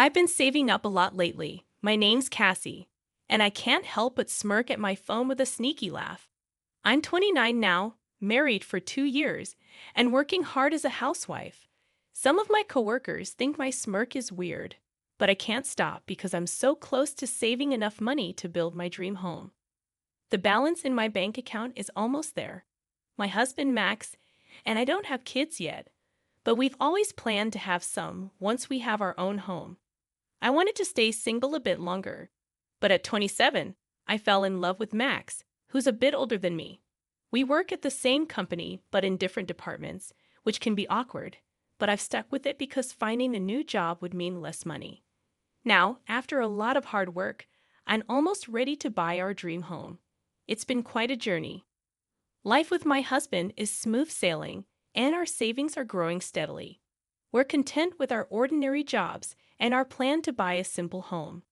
I've been saving up a lot lately. My name's Cassie, and I can't help but smirk at my phone with a sneaky laugh. I'm 29 now, married for 2 years, and working hard as a housewife. Some of my coworkers think my smirk is weird, but I can't stop because I'm so close to saving enough money to build my dream home. The balance in my bank account is almost there. My husband Max and I don't have kids yet, but we've always planned to have some once we have our own home. I wanted to stay single a bit longer, but at 27, I fell in love with Max, who's a bit older than me. We work at the same company but in different departments, which can be awkward, but I've stuck with it because finding a new job would mean less money. Now, after a lot of hard work, I'm almost ready to buy our dream home. It's been quite a journey. Life with my husband is smooth sailing, and our savings are growing steadily. We're content with our ordinary jobs and our plan to buy a simple home.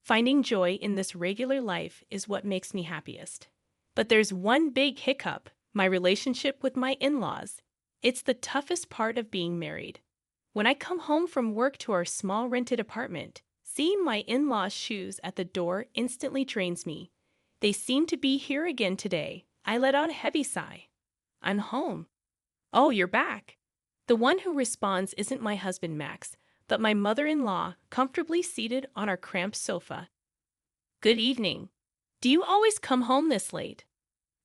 Finding joy in this regular life is what makes me happiest. But there's one big hiccup: my relationship with my in-laws. It's the toughest part of being married. When I come home from work to our small rented apartment, seeing my in-laws' shoes at the door instantly drains me. They seem to be here again today. I let out a heavy sigh. I'm home. Oh, you're back. The one who responds isn't my husband Max, but my mother-in-law, comfortably seated on our cramped sofa. Good evening. Do you always come home this late?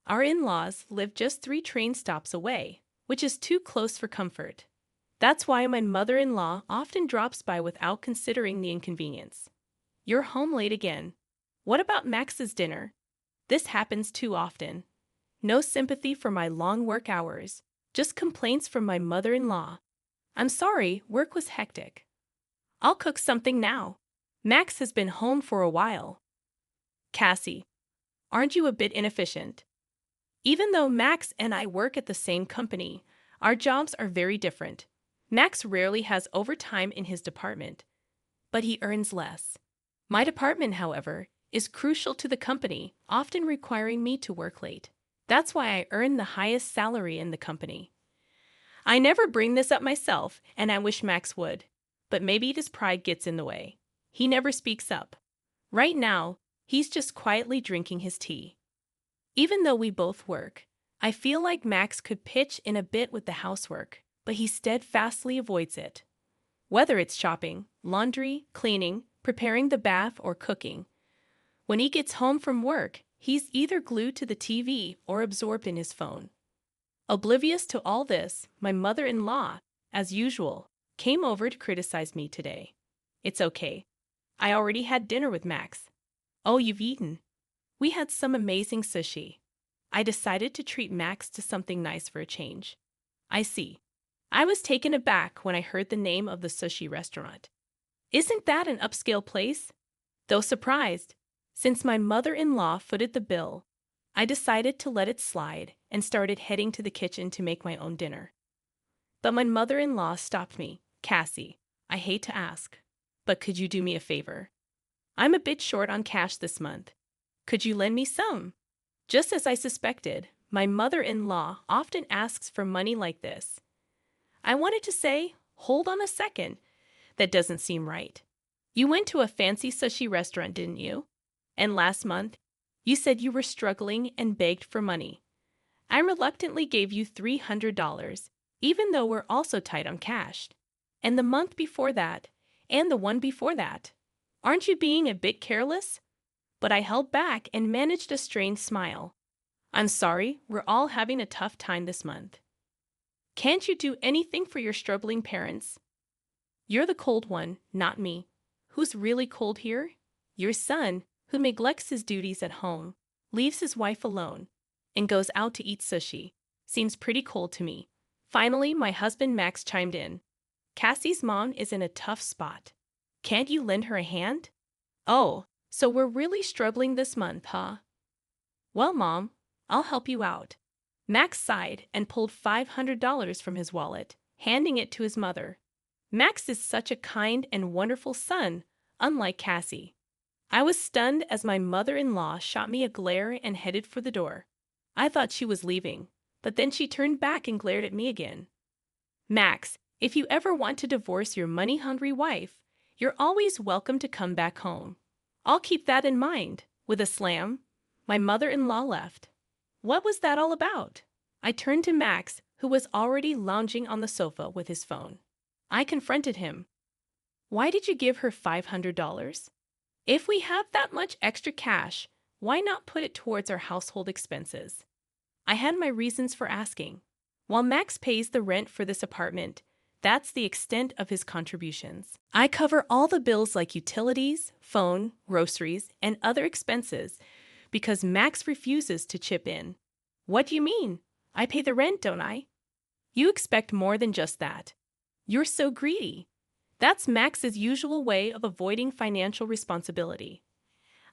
Our in-laws live just 3 train stops away, which is too close for comfort. That's why my mother-in-law often drops by without considering the inconvenience. You're home late again. What about Max's dinner? This happens too often. No sympathy for my long work hours, just complaints from my mother-in-law. I'm sorry, work was hectic. I'll cook something now. Max has been home for a while. Cassie, aren't you a bit inefficient? Even though Max and I work at the same company, our jobs are very different. Max rarely has overtime in his department, but he earns less. My department, however, is crucial to the company, often requiring me to work late. That's why I earn the highest salary in the company. I never bring this up myself, and I wish Max would, but maybe his pride gets in the way. He never speaks up. Right now, he's just quietly drinking his tea. Even though we both work, I feel like Max could pitch in a bit with the housework, but he steadfastly avoids it. Whether it's shopping, laundry, cleaning, preparing the bath, or cooking, when he gets home from work, he's either glued to the TV or absorbed in his phone. Oblivious to all this, my mother-in-law, as usual, came over to criticize me today. It's okay. I already had dinner with Max. Oh, you've eaten? We had some amazing sushi. I decided to treat Max to something nice for a change. I see. I was taken aback when I heard the name of the sushi restaurant. Isn't that an upscale place? Though surprised, since my mother-in-law footed the bill, I decided to let it slide and started heading to the kitchen to make my own dinner. But my mother-in-law stopped me. Cassie, I hate to ask, but could you do me a favor? I'm a bit short on cash this month. Could you lend me some? Just as I suspected, my mother-in-law often asks for money like this. I wanted to say, hold on a second. That doesn't seem right. You went to a fancy sushi restaurant, didn't you? And last month, you said you were struggling and begged for money. I reluctantly gave you $300, even though we're also tight on cash. And the month before that, and the one before that. Aren't you being a bit careless? But I held back and managed a strained smile. I'm sorry, we're all having a tough time this month. Can't you do anything for your struggling parents? You're the cold one, not me. Who's really cold here? Your son, who neglects his duties at home, leaves his wife alone, and goes out to eat sushi. Seems pretty cold to me. Finally, my husband Max chimed in. Cassie's mom is in a tough spot. Can't you lend her a hand? Oh, so we're really struggling this month, huh? Well, Mom, I'll help you out. Max sighed and pulled $500 from his wallet, handing it to his mother. Max is such a kind and wonderful son, unlike Cassie. I was stunned as my mother-in-law shot me a glare and headed for the door. I thought she was leaving, but then she turned back and glared at me again. Max, if you ever want to divorce your money-hungry wife, You're always welcome to come back home. I'll keep that in mind. With a slam, my mother-in-law left. What was that all about? I turned to Max, who was already lounging on the sofa with his phone. I confronted him. Why did you give her $500? If we have that much extra cash, why not put it towards our household expenses? I had my reasons for asking. While Max pays the rent for this apartment, that's the extent of his contributions. I cover all the bills like utilities, phone, groceries, and other expenses because Max refuses to chip in. What do you mean? I pay the rent, don't I? You expect more than just that. You're so greedy. That's Max's usual way of avoiding financial responsibility.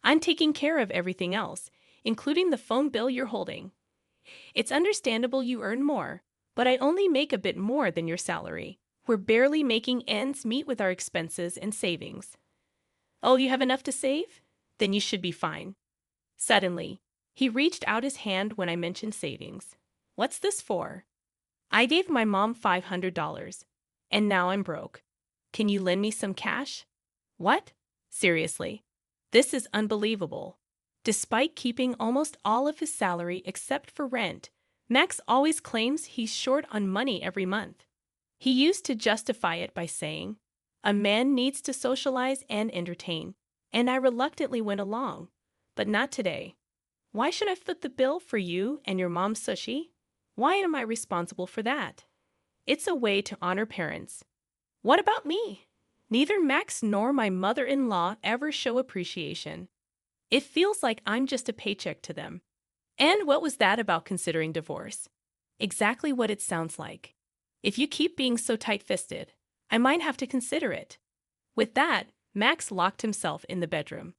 I'm taking care of everything else, including the phone bill you're holding. It's understandable you earn more, but I only make a bit more than your salary. We're barely making ends meet with our expenses and savings. Oh, you have enough to save? Then you should be fine. Suddenly, he reached out his hand when I mentioned savings. What's this for? I gave my mom $500, and now I'm broke. Can you lend me some cash? What? Seriously. This is unbelievable. Despite keeping almost all of his salary except for rent, Max always claims he's short on money every month. He used to justify it by saying, "A man needs to socialize and entertain," and I reluctantly went along. But not today. Why should I foot the bill for you and your mom's sushi? Why am I responsible for that? It's a way to honor parents. What about me? Neither Max nor my mother-in-law ever show appreciation. It feels like I'm just a paycheck to them. And what was that about considering divorce? Exactly what it sounds like. If you keep being so tight-fisted, I might have to consider it. With that, Max locked himself in the bedroom.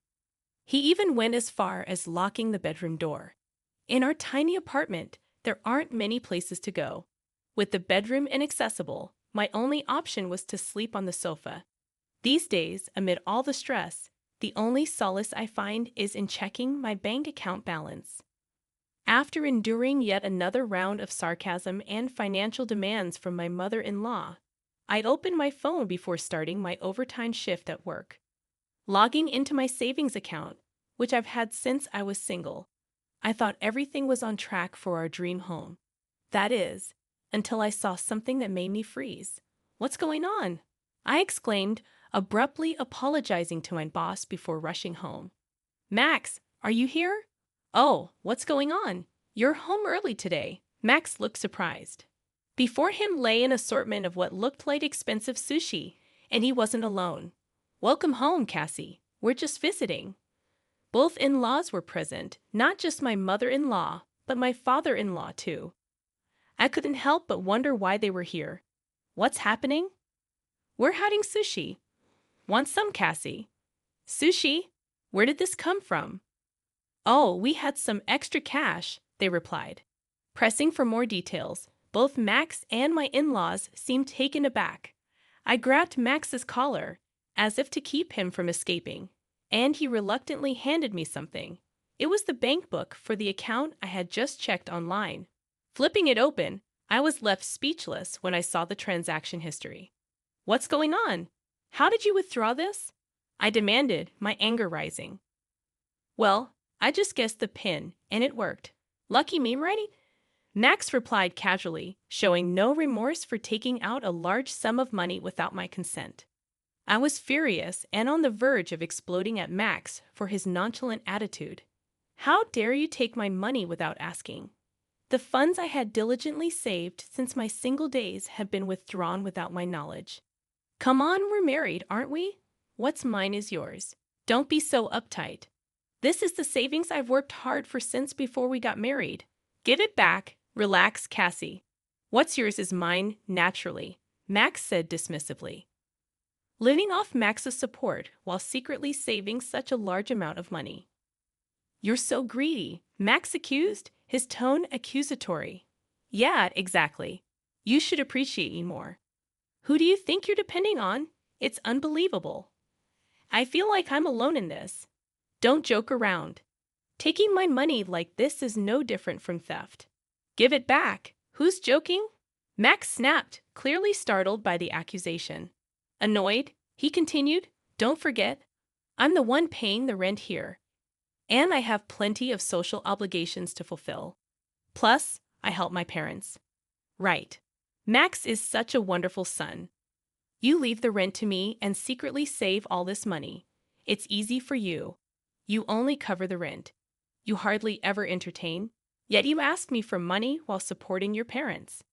He even went as far as locking the bedroom door. In our tiny apartment, there aren't many places to go. With the bedroom inaccessible, my only option was to sleep on the sofa. These days, amid all the stress, the only solace I find is in checking my bank account balance. After enduring yet another round of sarcasm and financial demands from my mother-in-law, I'd open my phone before starting my overtime shift at work. Logging into my savings account, which I've had since I was single, I thought everything was on track for our dream home. That is, until I saw something that made me freeze. What's going on? I exclaimed, abruptly apologizing to my boss before rushing home. Max, are you here? Oh, what's going on? You're home early today. Max looked surprised. Before him lay an assortment of what looked like expensive sushi, and he wasn't alone. Welcome home, Cassie. We're just visiting. Both in-laws were present, not just my mother-in-law, but my father-in-law too. I couldn't help but wonder why they were here. What's happening? We're having sushi. Want some, Cassie? Sushi? Where did this come from? Oh, we had some extra cash, they replied. Pressing for more details, both Max and my in-laws seemed taken aback. I grabbed Max's collar, as if to keep him from escaping, and he reluctantly handed me something. It was the bank book for the account I had just checked online. Flipping it open, I was left speechless when I saw the transaction history. What's going on? How did you withdraw this? I demanded, my anger rising. Well, I just guessed the PIN, and it worked. Lucky me, right? Max replied casually, showing no remorse for taking out a large sum of money without my consent. I was furious and on the verge of exploding at Max for his nonchalant attitude. How dare you take my money without asking? The funds I had diligently saved since my single days had been withdrawn without my knowledge. Come on, we're married, aren't we? What's mine is yours. Don't be so uptight. This is the savings I've worked hard for since before we got married. Give it back. Relax, Cassie. What's yours is mine, naturally, Max said dismissively. Living off Max's support while secretly saving such a large amount of money. You're so greedy, Max accused, his tone accusatory. Yeah, exactly. You should appreciate me more. Who do you think you're depending on? It's unbelievable. I feel like I'm alone in this. Don't joke around. Taking my money like this is no different from theft. Give it back. Who's joking? Max snapped, clearly startled by the accusation. Annoyed, he continued, Don't forget, I'm the one paying the rent here, and I have plenty of social obligations to fulfill. Plus, I help my parents. Right. Max is such a wonderful son. You leave the rent to me and secretly save all this money. It's easy for you. You only cover the rent. You hardly ever entertain, yet you ask me for money while supporting your parents.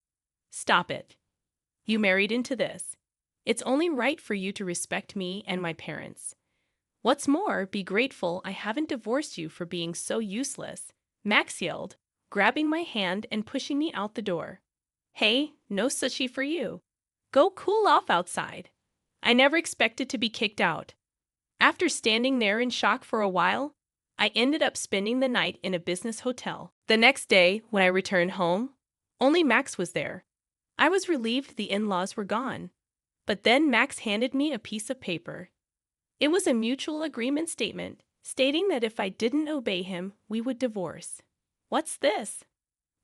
Stop it. You married into this. It's only right for you to respect me and my parents. What's more, be grateful I haven't divorced you for being so useless, Max yelled, grabbing my hand and pushing me out the door. Hey, no sushi for you. Go cool off outside. I never expected to be kicked out. After standing there in shock for a while, I ended up spending the night in a business hotel. The next day, when I returned home, only Max was there. I was relieved the in-laws were gone. But then Max handed me a piece of paper. It was a mutual agreement statement, stating that if I didn't obey him, we would divorce. What's this?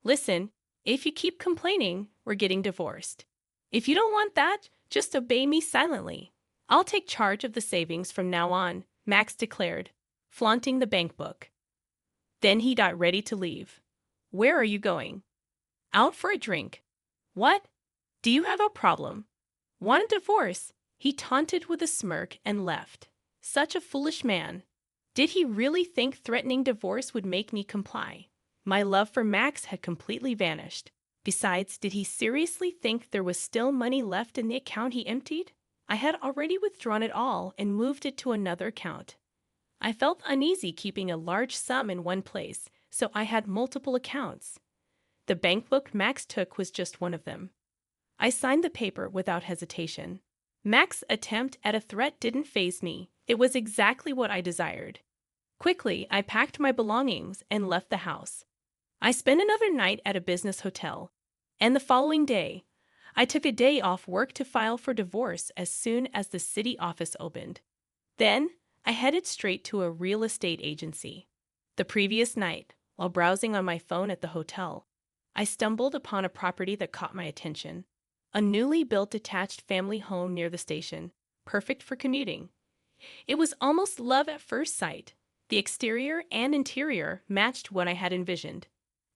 Listen, if you keep complaining, we're getting divorced. If you don't want that, just obey me silently. I'll take charge of the savings from now on, Max declared, flaunting the bank book. Then he got ready to leave. Where are you going? Out for a drink. What? Do you have a problem? Want a divorce? He taunted with a smirk and left. Such a foolish man. Did he really think threatening divorce would make me comply? My love for Max had completely vanished. Besides, did he seriously think there was still money left in the account he emptied? I had already withdrawn it all and moved it to another account. I felt uneasy keeping a large sum in one place, so I had multiple accounts. The bank book Max took was just one of them. I signed the paper without hesitation. Max's attempt at a threat didn't faze me. It was exactly what I desired. Quickly, I packed my belongings and left the house. I spent another night at a business hotel, and the following day, I took a day off work to file for divorce as soon as the city office opened. Then, I headed straight to a real estate agency. The previous night, while browsing on my phone at the hotel, I stumbled upon a property that caught my attention. A newly built detached family home near the station, perfect for commuting. It was almost love at first sight. The exterior and interior matched what I had envisioned.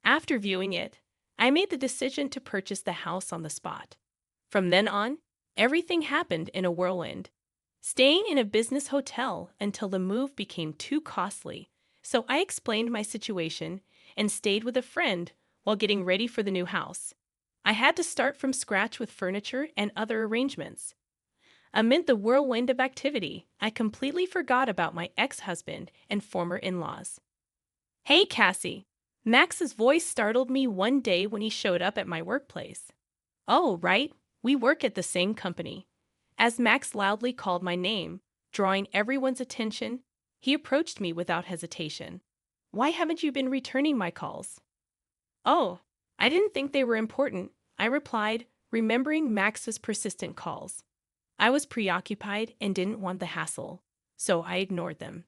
After viewing it, I made the decision to purchase the house on the spot. From then on, everything happened in a whirlwind. Staying in a business hotel until the move became too costly, so I explained my situation and stayed with a friend while getting ready for the new house. I had to start from scratch with furniture and other arrangements. Amid the whirlwind of activity, I completely forgot about my ex-husband and former in-laws. Hey, Cassie! Max's voice startled me one day when he showed up at my workplace. Oh, right, we work at the same company. As Max loudly called my name, drawing everyone's attention, he approached me without hesitation. Why haven't you been returning my calls? Oh, I didn't think they were important, I replied, remembering Max's persistent calls. I was preoccupied and didn't want the hassle, so I ignored them.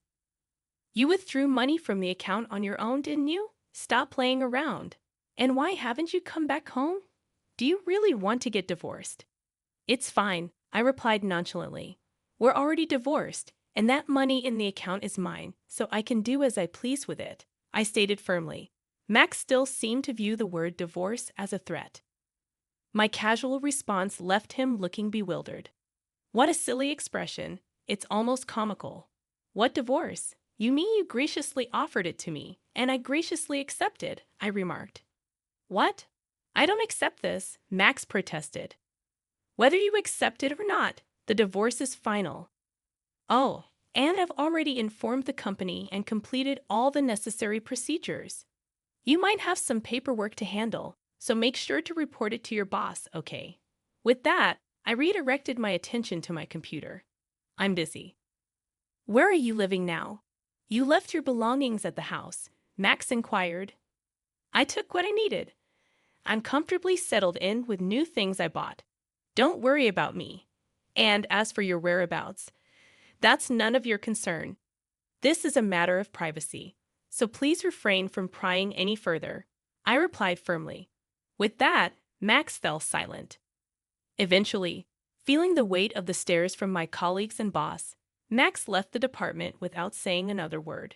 You withdrew money from the account on your own, didn't you? Stop playing around. And why haven't you come back home? Do you really want to get divorced? It's fine, I replied nonchalantly. We're already divorced, and that money in the account is mine, so I can do as I please with it, I stated firmly. Max still seemed to view the word divorce as a threat. My casual response left him looking bewildered. What a silly expression. It's almost comical. What divorce? You mean you graciously offered it to me, and I graciously accepted, I remarked. What? I don't accept this, Max protested. Whether you accept it or not, the divorce is final. Oh, and I've already informed the company and completed all the necessary procedures. You might have some paperwork to handle, so make sure to report it to your boss, okay? With that, I redirected my attention to my computer. I'm busy. Where are you living now? You left your belongings at the house, Max inquired. I took what I needed. I'm comfortably settled in with new things I bought. Don't worry about me. And as for your whereabouts, that's none of your concern. This is a matter of privacy, so please refrain from prying any further, I replied firmly. With that, Max fell silent. Eventually, feeling the weight of the stares from my colleagues and boss, Max left the department without saying another word.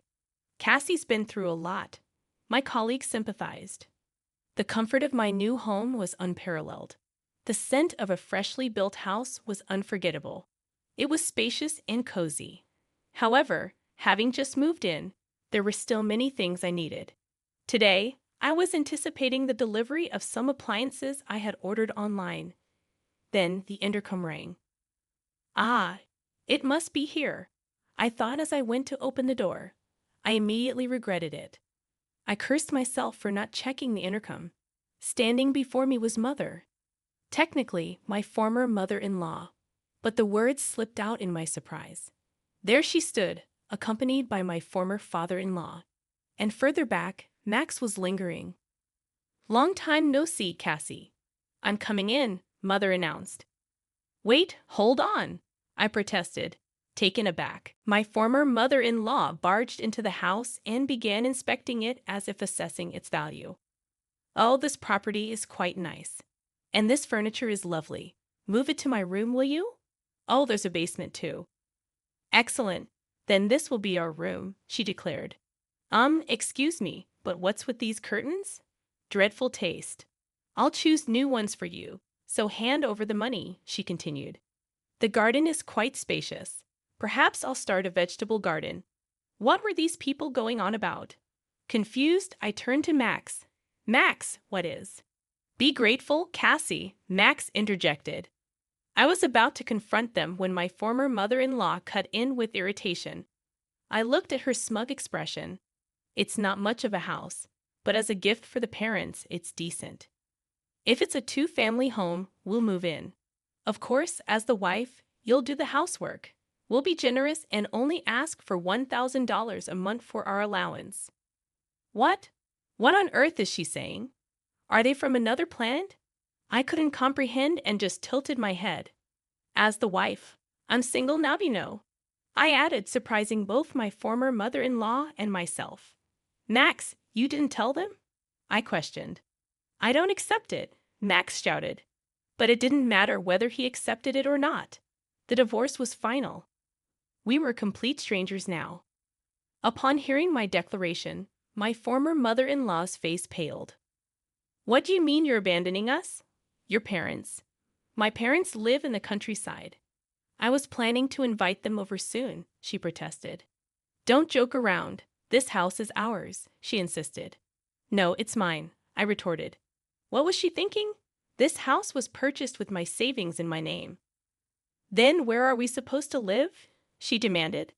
Cassie's been through a lot. My colleagues sympathized. The comfort of my new home was unparalleled. The scent of a freshly built house was unforgettable. It was spacious and cozy. However, having just moved in, there were still many things I needed. Today, I was anticipating the delivery of some appliances I had ordered online. Then the intercom rang. Ah, it must be here, I thought as I went to open the door. I immediately regretted it. I cursed myself for not checking the intercom. Standing before me was Mother. Technically, my former mother-in-law, but the words slipped out in my surprise. There she stood, accompanied by my former father-in-law. And further back, Max was lingering. "Long time no see, Cassie." "I'm coming in," Mother announced. "Wait, hold on," I protested, taken aback. My former mother-in-law barged into the house and began inspecting it as if assessing its value. "Oh, this property is quite nice. And this furniture is lovely. Move it to my room, will you? Oh, there's a basement too." "Excellent. Then this will be our room," she declared. Excuse me, but what's with these curtains? Dreadful taste. I'll choose new ones for you, so hand over the money," she continued. "The garden is quite spacious. Perhaps I'll start a vegetable garden." What were these people going on about? Confused, I turned to Max. "Max, what is?" "Be grateful, Cassie," Max interjected. I was about to confront them when my former mother-in-law cut in with irritation. I looked at her smug expression. "It's not much of a house, but as a gift for the parents, it's decent. If it's a two-family home, we'll move in. Of course, as the wife, you'll do the housework. We'll be generous and only ask for $1,000 a month for our allowance." What? What on earth is she saying? Are they from another planet? I couldn't comprehend and just tilted my head. "As the wife. I'm single now, you know," I added, surprising both my former mother-in-law and myself. "Max, you didn't tell them?" I questioned. "I don't accept it," Max shouted. But it didn't matter whether he accepted it or not. The divorce was final. We were complete strangers now. Upon hearing my declaration, my former mother-in-law's face paled. "What do you mean you're abandoning us?" "Your parents." "My parents live in the countryside. I was planning to invite them over soon," she protested. "Don't joke around. This house is ours," she insisted. "No, it's mine," I retorted. What was she thinking? This house was purchased with my savings in my name. "Then where are we supposed to live?" she demanded.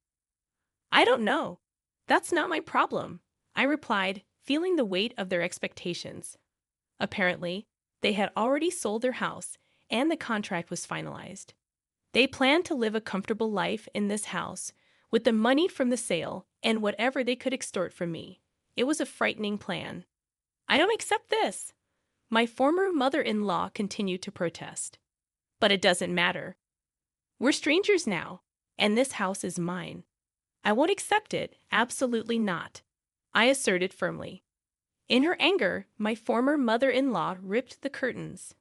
"I don't know. That's not my problem," I replied, feeling the weight of their expectations. Apparently, they had already sold their house, and the contract was finalized. They planned to live a comfortable life in this house with the money from the sale and whatever they could extort from me. It was a frightening plan. "I don't accept this," my former mother-in-law continued to protest. "But it doesn't matter. We're strangers now, and this house is mine." "I won't accept it, absolutely not," I asserted firmly. In her anger, my former mother-in-law ripped the curtains.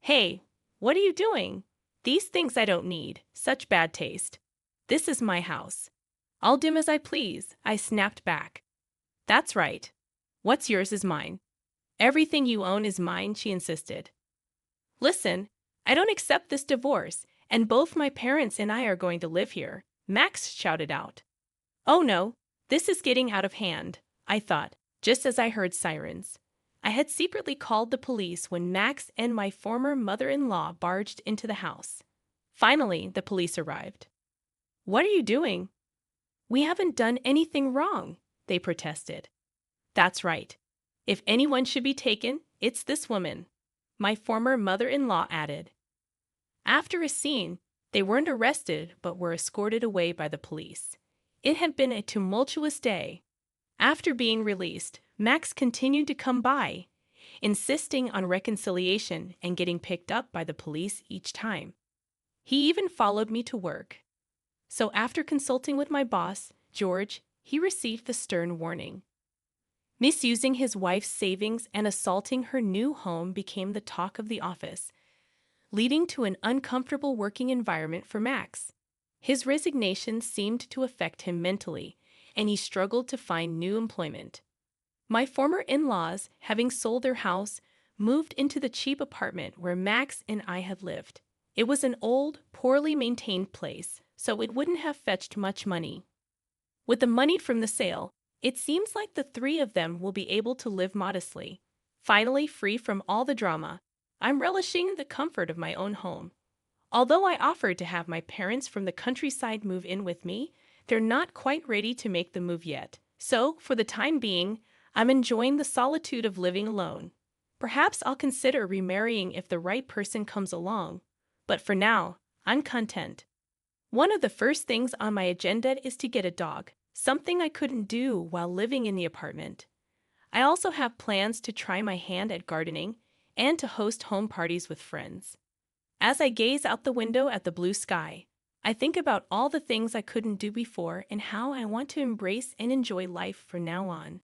"Hey, what are you doing? These things I don't need, such bad taste. This is my house. I'll dim as I please," I snapped back. "That's right. What's yours is mine." "Everything you own is mine," she insisted. "Listen, I don't accept this divorce, and both my parents and I are going to live here," Max shouted out. "Oh no, this is getting out of hand," I thought, just as I heard sirens. I had secretly called the police when Max and my former mother-in-law barged into the house. Finally, the police arrived. "What are you doing?" "We haven't done anything wrong," they protested. "That's right. If anyone should be taken, it's this woman," my former mother-in-law added. After a scene, they weren't arrested but were escorted away by the police. It had been a tumultuous day. After being released, Max continued to come by, insisting on reconciliation and getting picked up by the police each time. He even followed me to work. So after consulting with my boss, George, he received the stern warning. Misusing his wife's savings and assaulting her new home became the talk of the office, leading to an uncomfortable working environment for Max. His resignation seemed to affect him mentally, and he struggled to find new employment. My former in-laws, having sold their house, moved into the cheap apartment where Max and I had lived. It was an old, poorly maintained place, so it wouldn't have fetched much money. With the money from the sale, it seems like the three of them will be able to live modestly. Finally free from all the drama, I'm relishing the comfort of my own home. Although I offered to have my parents from the countryside move in with me, they're not quite ready to make the move yet. So, for the time being, I'm enjoying the solitude of living alone. Perhaps I'll consider remarrying if the right person comes along. But for now, I'm content. One of the first things on my agenda is to get a dog, something I couldn't do while living in the apartment. I also have plans to try my hand at gardening and to host home parties with friends. As I gaze out the window at the blue sky, I think about all the things I couldn't do before and how I want to embrace and enjoy life from now on.